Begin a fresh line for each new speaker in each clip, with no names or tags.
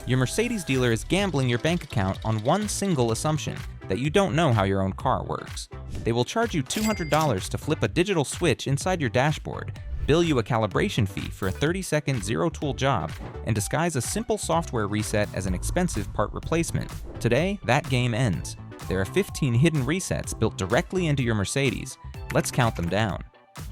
Your Mercedes dealer is gambling your bank account on one single assumption, that you don't know how your own car works. They will charge you $200 to flip a digital switch inside your dashboard, bill you a calibration fee for a 30-second zero-tool job, and disguise a simple software reset as an expensive part replacement. Today, that game ends. There are 15 hidden resets built directly into your Mercedes. Let's count them down.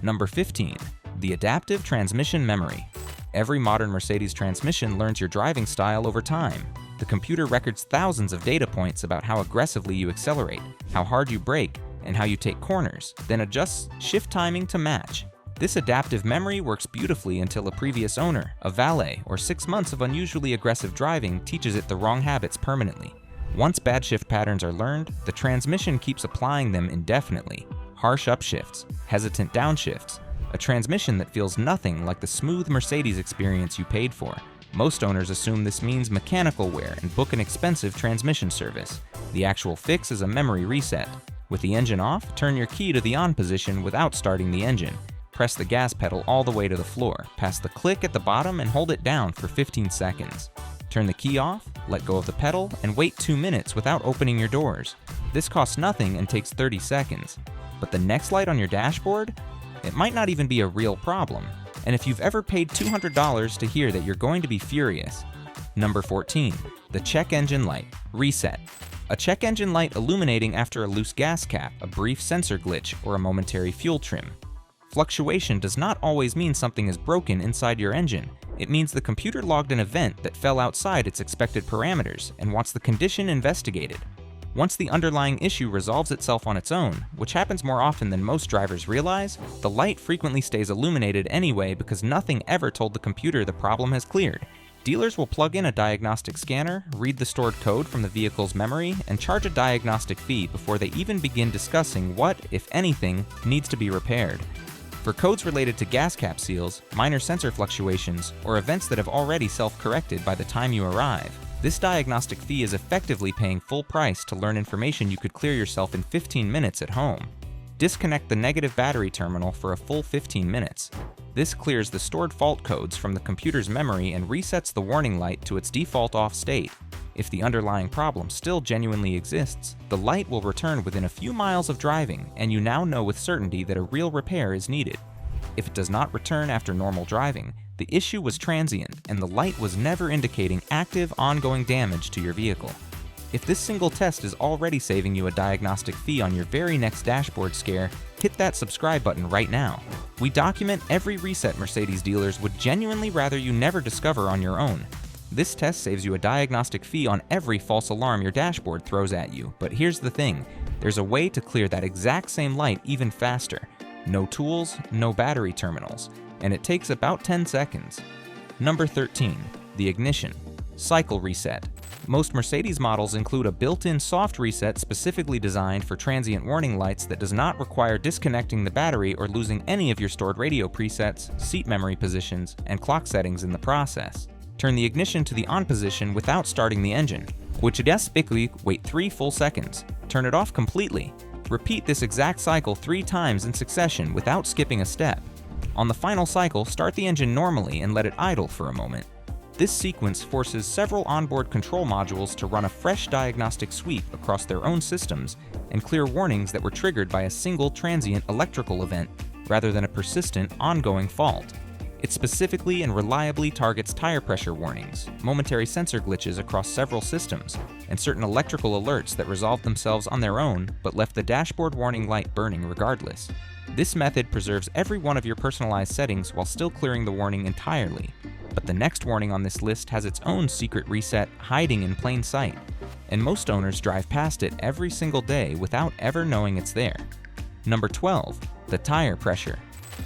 Number 15. The adaptive transmission memory. Every modern Mercedes transmission learns your driving style over time. The computer records thousands of data points about how aggressively you accelerate, how hard you brake, and how you take corners, then adjusts shift timing to match. This adaptive memory works beautifully until a previous owner, a valet, or 6 months of unusually aggressive driving teaches it the wrong habits permanently. Once bad shift patterns are learned, the transmission keeps applying them indefinitely. Harsh upshifts, hesitant downshifts, a transmission that feels nothing like the smooth Mercedes experience you paid for. Most owners assume this means mechanical wear and book an expensive transmission service. The actual fix is a memory reset. With the engine off, turn your key to the on position without starting the engine. Press the gas pedal all the way to the floor, past the click at the bottom and hold it down for 15 seconds. Turn the key off, let go of the pedal, and wait 2 minutes without opening your doors. This costs nothing and takes 30 seconds. But the next light on your dashboard? It might not even be a real problem. And if you've ever paid $200 to hear that, you're going to be furious. Number 14. The check engine light. Reset. A check engine light illuminating after a loose gas cap, a brief sensor glitch, or a momentary fuel trim. Fluctuation does not always mean something is broken inside your engine. It means the computer logged an event that fell outside its expected parameters and wants the condition investigated. Once the underlying issue resolves itself on its own, which happens more often than most drivers realize, the light frequently stays illuminated anyway because nothing ever told the computer the problem has cleared. Dealers will plug in a diagnostic scanner, read the stored code from the vehicle's memory, and charge a diagnostic fee before they even begin discussing what, if anything, needs to be repaired. For codes related to gas cap seals, minor sensor fluctuations, or events that have already self-corrected by the time you arrive, this diagnostic fee is effectively paying full price to learn information you could clear yourself in 15 minutes at home. Disconnect the negative battery terminal for a full 15 minutes. This clears the stored fault codes from the computer's memory and resets the warning light to its default off state. If the underlying problem still genuinely exists, the light will return within a few miles of driving, and you now know with certainty that a real repair is needed. If it does not return after normal driving, the issue was transient and the light was never indicating active, ongoing damage to your vehicle. If this single test is already saving you a diagnostic fee on your very next dashboard scare, hit that subscribe button right now. We document every reset Mercedes dealers would genuinely rather you never discover on your own. This test saves you a diagnostic fee on every false alarm your dashboard throws at you, but here's the thing, there's a way to clear that exact same light even faster. No tools, no battery terminals, and it takes about 10 seconds. Number 13. The ignition. Cycle reset. Most Mercedes models include a built-in soft reset specifically designed for transient warning lights that does not require disconnecting the battery or losing any of your stored radio presets, seat memory positions, and clock settings in the process. Turn the ignition to the on position without starting the engine. Wait 3 full seconds. Turn it off completely. Repeat this exact cycle 3 times in succession without skipping a step. On the final cycle, start the engine normally and let it idle for a moment. This sequence forces several onboard control modules to run a fresh diagnostic sweep across their own systems and clear warnings that were triggered by a single transient electrical event rather than a persistent, ongoing fault. It specifically and reliably targets tire pressure warnings, momentary sensor glitches across several systems, and certain electrical alerts that resolved themselves on their own but left the dashboard warning light burning regardless. This method preserves every one of your personalized settings while still clearing the warning entirely. But the next warning on this list has its own secret reset hiding in plain sight, and most owners drive past it every single day without ever knowing it's there. Number 12. The tire pressure.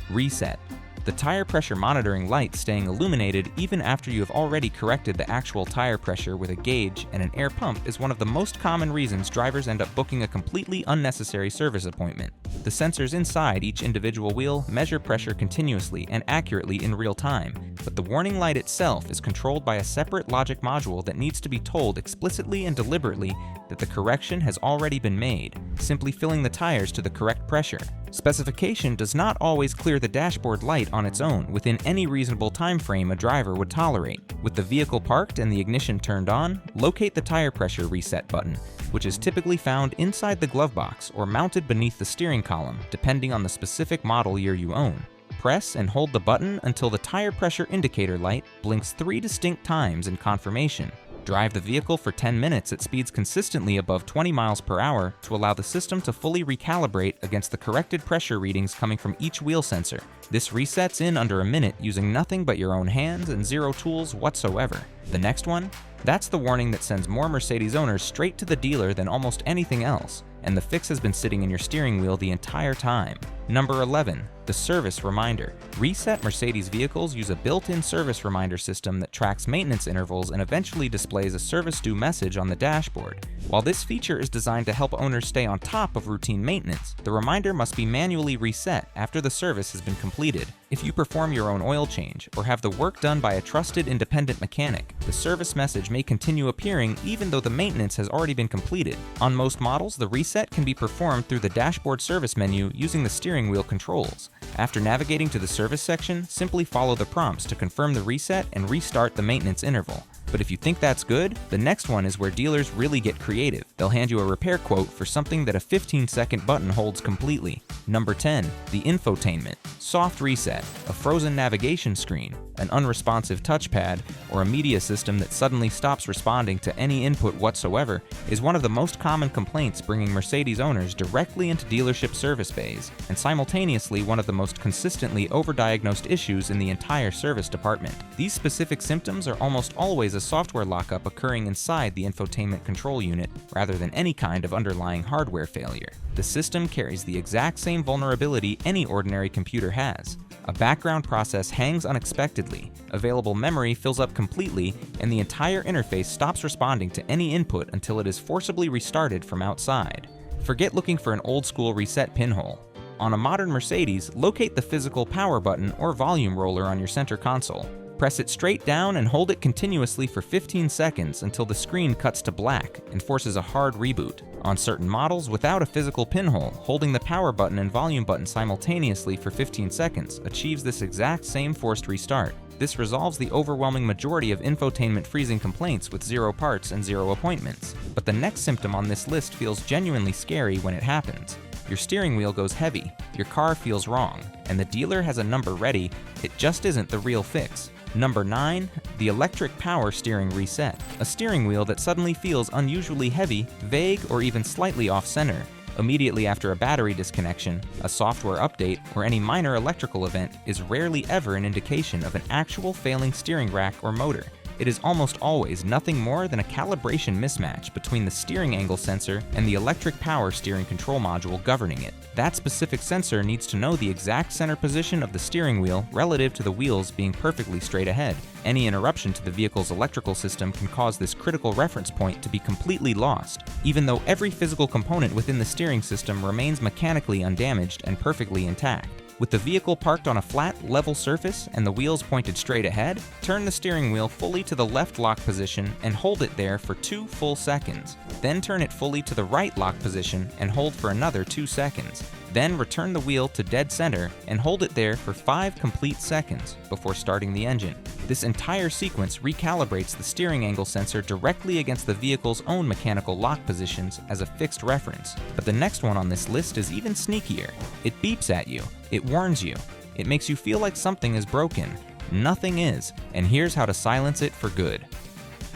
Reset. The tire pressure monitoring light staying illuminated even after you have already corrected the actual tire pressure with a gauge and an air pump is one of the most common reasons drivers end up booking a completely unnecessary service appointment. The sensors inside each individual wheel measure pressure continuously and accurately in real time, but the warning light itself is controlled by a separate logic module that needs to be told explicitly and deliberately that the correction has already been made, simply filling the tires to the correct pressure. Specification does not always clear the dashboard light on its own within any reasonable time frame a driver would tolerate. With the vehicle parked and the ignition turned on, locate the tire pressure reset button, which is typically found inside the glove box or mounted beneath the steering column, depending on the specific model year you own. Press and hold the button until the tire pressure indicator light blinks 3 distinct times in confirmation. Drive the vehicle for 10 minutes at speeds consistently above 20 miles per hour to allow the system to fully recalibrate against the corrected pressure readings coming from each wheel sensor. This resets in under a minute using nothing but your own hands and zero tools whatsoever. The next one? That's the warning that sends more Mercedes owners straight to the dealer than almost anything else, and the fix has been sitting in your steering wheel the entire time. Number 11. The service reminder. Reset Mercedes vehicles use a built-in service reminder system that tracks maintenance intervals and eventually displays a service due message on the dashboard. While this feature is designed to help owners stay on top of routine maintenance, the reminder must be manually reset after the service has been completed. If you perform your own oil change or have the work done by a trusted independent mechanic, the service message may continue appearing even though the maintenance has already been completed. On most models, the reset can be performed through the dashboard service menu using the steering wheel controls. After navigating to the service section, simply follow the prompts to confirm the reset and restart the maintenance interval. But if you think that's good, the next one is where dealers really get creative. They'll hand you a repair quote for something that a 15-second button holds completely. Number 10. The Infotainment. Soft reset, a frozen navigation screen, an unresponsive touchpad, or a media system that suddenly stops responding to any input whatsoever is one of the most common complaints bringing Mercedes owners directly into dealership service bays, and simultaneously one of the most consistently overdiagnosed issues in the entire service department. These specific symptoms are almost always a software lockup occurring inside the infotainment control unit rather than any kind of underlying hardware failure. The system carries the exact same vulnerability any ordinary computer has. A background process hangs unexpectedly, available memory fills up completely, and the entire interface stops responding to any input until it is forcibly restarted from outside. Forget looking for an old-school reset pinhole. On a modern Mercedes, locate the physical power button or volume roller on your center console. Press it straight down and hold it continuously for 15 seconds until the screen cuts to black and forces a hard reboot. On certain models without a physical pinhole, holding the power button and volume button simultaneously for 15 seconds achieves this exact same forced restart. This resolves the overwhelming majority of infotainment freezing complaints with 0 parts and 0 appointments. But the next symptom on this list feels genuinely scary when it happens. Your steering wheel goes heavy, your car feels wrong, and the dealer has a number ready. It just isn't the real fix. Number 9. The electric power steering reset. A steering wheel that suddenly feels unusually heavy, vague, or even slightly off-center. Immediately after a battery disconnection, a software update, or any minor electrical event is rarely ever an indication of an actual failing steering rack or motor. It is almost always nothing more than a calibration mismatch between the steering angle sensor and the electric power steering control module governing it. That specific sensor needs to know the exact center position of the steering wheel relative to the wheels being perfectly straight ahead. Any interruption to the vehicle's electrical system can cause this critical reference point to be completely lost, even though every physical component within the steering system remains mechanically undamaged and perfectly intact. With the vehicle parked on a flat, level surface and the wheels pointed straight ahead, turn the steering wheel fully to the left lock position and hold it there for 2 full seconds. Then turn it fully to the right lock position and hold for another 2 seconds. Then return the wheel to dead center and hold it there for 5 complete seconds before starting the engine. This entire sequence recalibrates the steering angle sensor directly against the vehicle's own mechanical lock positions as a fixed reference. But the next one on this list is even sneakier. It beeps at you. It warns you. It makes you feel like something is broken. Nothing is, and here's how to silence it for good.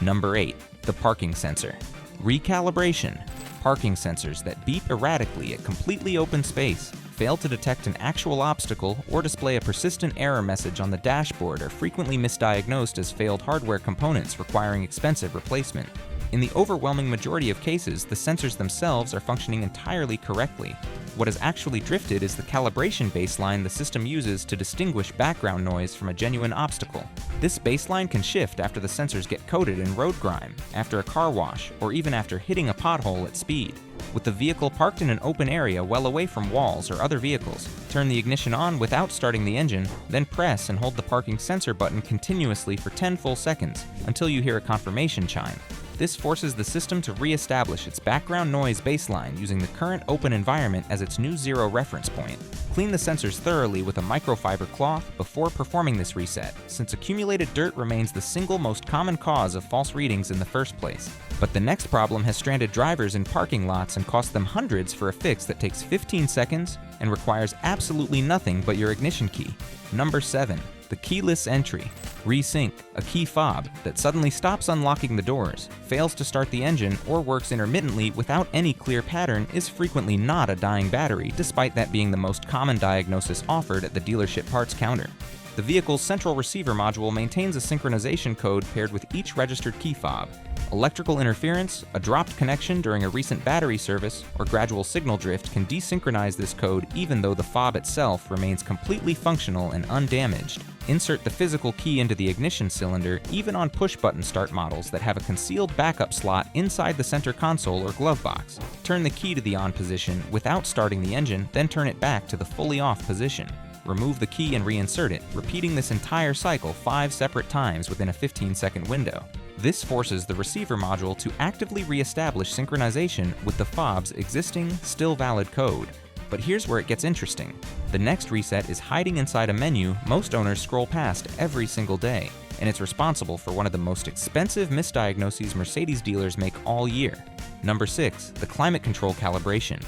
Number 8. The parking sensor. Recalibration. Parking sensors that beep erratically at completely open space, fail to detect an actual obstacle, or display a persistent error message on the dashboard are frequently misdiagnosed as failed hardware components requiring expensive replacement. In the overwhelming majority of cases, the sensors themselves are functioning entirely correctly. What has actually drifted is the calibration baseline the system uses to distinguish background noise from a genuine obstacle. This baseline can shift after the sensors get coated in road grime, after a car wash, or even after hitting a pothole at speed. With the vehicle parked in an open area well away from walls or other vehicles, turn the ignition on without starting the engine, then press and hold the parking sensor button continuously for 10 full seconds until you hear a confirmation chime. This forces the system to re-establish its background noise baseline using the current open environment as its new zero reference point. Clean the sensors thoroughly with a microfiber cloth before performing this reset, since accumulated dirt remains the single most common cause of false readings in the first place. But the next problem has stranded drivers in parking lots and cost them hundreds for a fix that takes 15 seconds and requires absolutely nothing but your ignition key. Number 7. The keyless entry. Resync, a key fob that suddenly stops unlocking the doors, fails to start the engine, or works intermittently without any clear pattern is frequently not a dying battery, despite that being the most common diagnosis offered at the dealership parts counter. The vehicle's central receiver module maintains a synchronization code paired with each registered key fob. Electrical interference, a dropped connection during a recent battery service, or gradual signal drift can desynchronize this code even though the fob itself remains completely functional and undamaged. Insert the physical key into the ignition cylinder even on push-button start models that have a concealed backup slot inside the center console or glove box. Turn the key to the on position without starting the engine, then turn it back to the fully off position. Remove the key and reinsert it, repeating this entire cycle 5 separate times within a 15-second window. This forces the receiver module to actively re-establish synchronization with the fob's existing, still valid code. But here's where it gets interesting. The next reset is hiding inside a menu most owners scroll past every single day, and it's responsible for one of the most expensive misdiagnoses Mercedes dealers make all year. Number 6. The climate control calibration.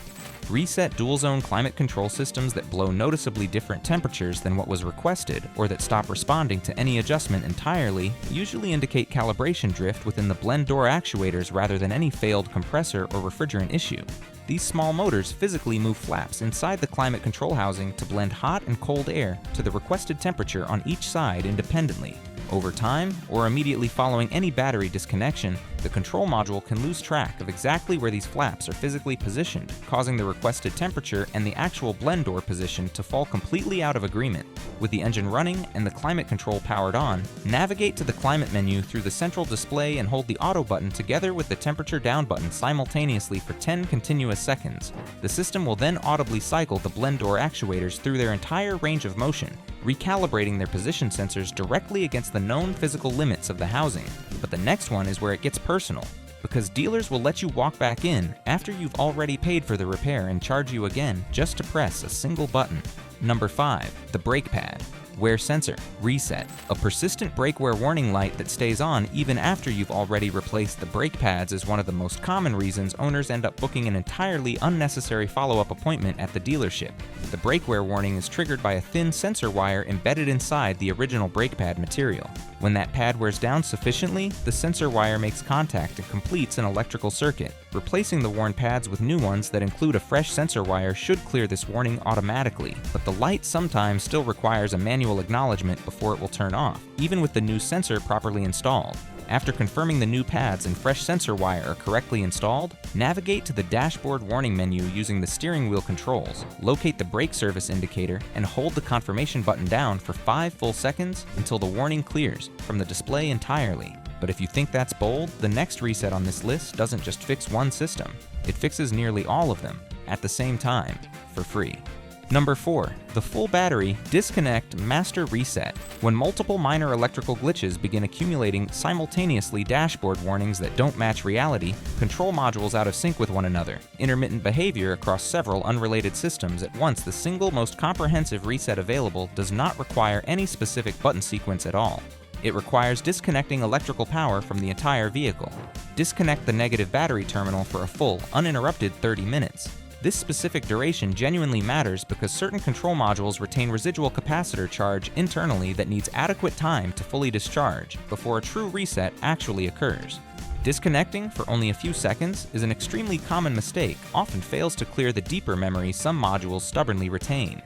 Reset dual-zone climate control systems that blow noticeably different temperatures than what was requested or that stop responding to any adjustment entirely usually indicate calibration drift within the blend door actuators rather than any failed compressor or refrigerant issue. These small motors physically move flaps inside the climate control housing to blend hot and cold air to the requested temperature on each side independently. Over time, or immediately following any battery disconnection, the control module can lose track of exactly where these flaps are physically positioned, causing the requested temperature and the actual blend door position to fall completely out of agreement. With the engine running and the climate control powered on, navigate to the climate menu through the central display and hold the auto button together with the temperature down button simultaneously for 10 continuous seconds. The system will then audibly cycle the blend door actuators through their entire range of motion, recalibrating their position sensors directly against the known physical limits of the housing. But the next one is where it gets personal, because dealers will let you walk back in after you've already paid for the repair and charge you again just to press a single button. Number 5. The brake pad. Wear sensor. Reset. A persistent brake wear warning light that stays on even after you've already replaced the brake pads is one of the most common reasons owners end up booking an entirely unnecessary follow-up appointment at the dealership. The brake wear warning is triggered by a thin sensor wire embedded inside the original brake pad material. When that pad wears down sufficiently, the sensor wire makes contact and completes an electrical circuit. Replacing the worn pads with new ones that include a fresh sensor wire should clear this warning automatically, but the light sometimes still requires a manual acknowledgement before it will turn off, even with the new sensor properly installed. After confirming the new pads and fresh sensor wire are correctly installed, navigate to the dashboard warning menu using the steering wheel controls, locate the brake service indicator, and hold the confirmation button down for 5 full seconds until the warning clears from the display entirely. But if you think that's bold, the next reset on this list doesn't just fix one system, it fixes nearly all of them at the same time, for free. Number 4. The full battery disconnect master reset. When multiple minor electrical glitches begin accumulating simultaneously dashboard warnings that don't match reality, control modules out of sync with one another, intermittent behavior across several unrelated systems at once, the single most comprehensive reset available does not require any specific button sequence at all. It requires disconnecting electrical power from the entire vehicle. Disconnect the negative battery terminal for a full, uninterrupted 30 minutes. This specific duration genuinely matters because certain control modules retain residual capacitor charge internally that needs adequate time to fully discharge before a true reset actually occurs. Disconnecting for only a few seconds is an extremely common mistake, often fails to clear the deeper memory some modules stubbornly retain.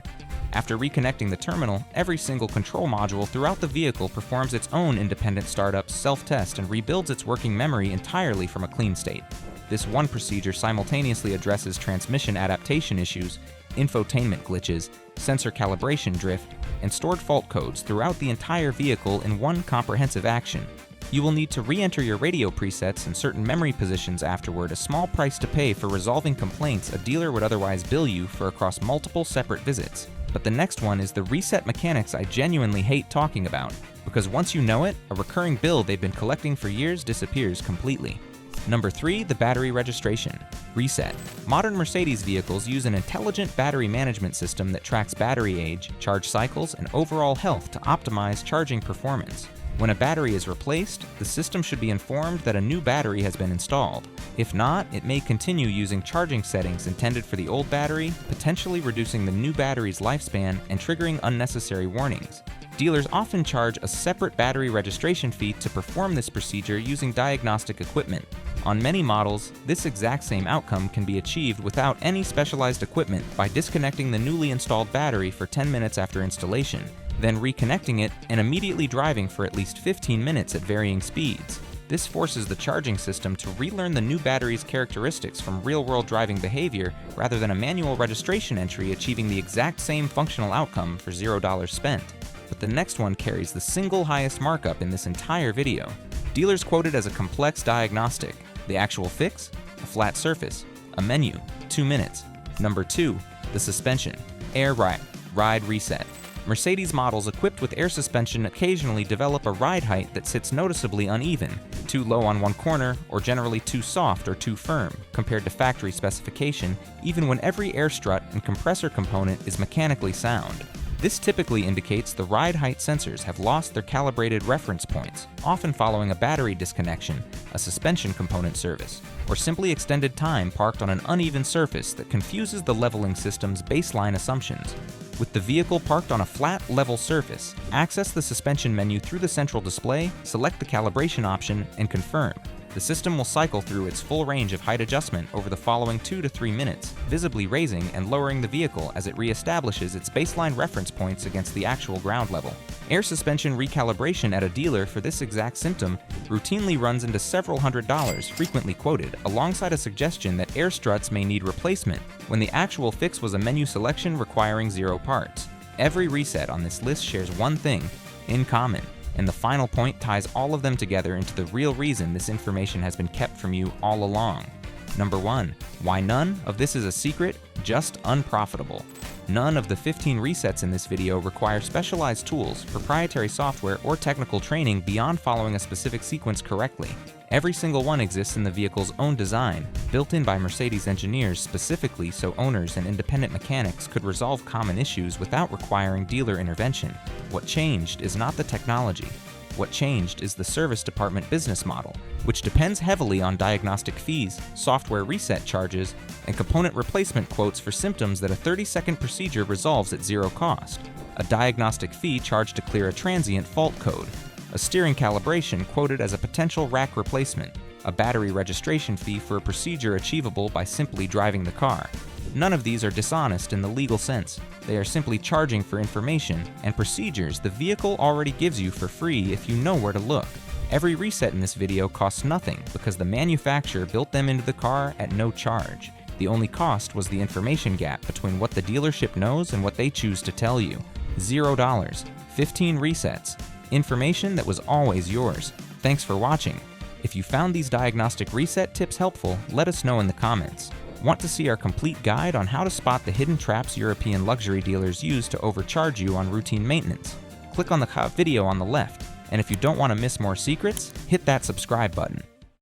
After reconnecting the terminal, every single control module throughout the vehicle performs its own independent startup, self-test, and rebuilds its working memory entirely from a clean state. This one procedure simultaneously addresses transmission adaptation issues, infotainment glitches, sensor calibration drift, and stored fault codes throughout the entire vehicle in one comprehensive action. You will need to re-enter your radio presets and certain memory positions afterward, a small price to pay for resolving complaints a dealer would otherwise bill you for across multiple separate visits. But the next one is the reset mechanics I genuinely hate talking about, because once you know it, a recurring bill they've been collecting for years disappears completely. Number 3, the battery registration. Reset. Modern Mercedes vehicles use an intelligent battery management system that tracks battery age, charge cycles, and overall health to optimize charging performance. When a battery is replaced, the system should be informed that a new battery has been installed. If not, it may continue using charging settings intended for the old battery, potentially reducing the new battery's lifespan and triggering unnecessary warnings. Dealers often charge a separate battery registration fee to perform this procedure using diagnostic equipment. On many models, this exact same outcome can be achieved without any specialized equipment by disconnecting the newly installed battery for 10 minutes after installation, then reconnecting it and immediately driving for at least 15 minutes at varying speeds. This forces the charging system to relearn the new battery's characteristics from real-world driving behavior rather than a manual registration entry achieving the exact same functional outcome for $0 spent. But the next one carries the single highest markup in this entire video. Dealers quote it as a complex diagnostic. The actual fix? A flat surface. A menu. 2 minutes. Number 2, the suspension. Air ride reset. Mercedes models equipped with air suspension occasionally develop a ride height that sits noticeably uneven, too low on one corner, or generally too soft or too firm, compared to factory specification, even when every air strut and compressor component is mechanically sound. This typically indicates the ride height sensors have lost their calibrated reference points, often following a battery disconnection, a suspension component service, or simply extended time parked on an uneven surface that confuses the leveling system's baseline assumptions. With the vehicle parked on a flat, level surface, access the suspension menu through the central display, select the calibration option, and confirm. The system will cycle through its full range of height adjustment over the following 2 to 3 minutes, visibly raising and lowering the vehicle as it reestablishes its baseline reference points against the actual ground level. Air suspension recalibration at a dealer for this exact symptom routinely runs into several $100s, frequently quoted, alongside a suggestion that air struts may need replacement, when the actual fix was a menu selection requiring 0 parts. Every reset on this list shares one thing in common. And the final point ties all of them together into the real reason this information has been kept from you all along. Number 1, why none of this is a secret? Just unprofitable. None of the 15 resets in this video require specialized tools, proprietary software, or technical training beyond following a specific sequence correctly. Every single one exists in the vehicle's own design, built in by Mercedes engineers specifically so owners and independent mechanics could resolve common issues without requiring dealer intervention. What changed is not the technology. What changed is the service department business model, which depends heavily on diagnostic fees, software reset charges, and component replacement quotes for symptoms that a 30-second procedure resolves at 0 cost, a diagnostic fee charged to clear a transient fault code, a steering calibration quoted as a potential rack replacement, a battery registration fee for a procedure achievable by simply driving the car. None of these are dishonest in the legal sense. They are simply charging for information and procedures the vehicle already gives you for free if you know where to look. Every reset in this video costs nothing because the manufacturer built them into the car at no charge. The only cost was the information gap between what the dealership knows and what they choose to tell you. $0, 15 resets, information that was always yours. Thanks for watching. If you found these diagnostic reset tips helpful, let us know in the comments. Want to see our complete guide on how to spot the hidden traps European luxury dealers use to overcharge you on routine maintenance? Click on the video on the left, and if you don't want to miss more secrets, hit that subscribe button.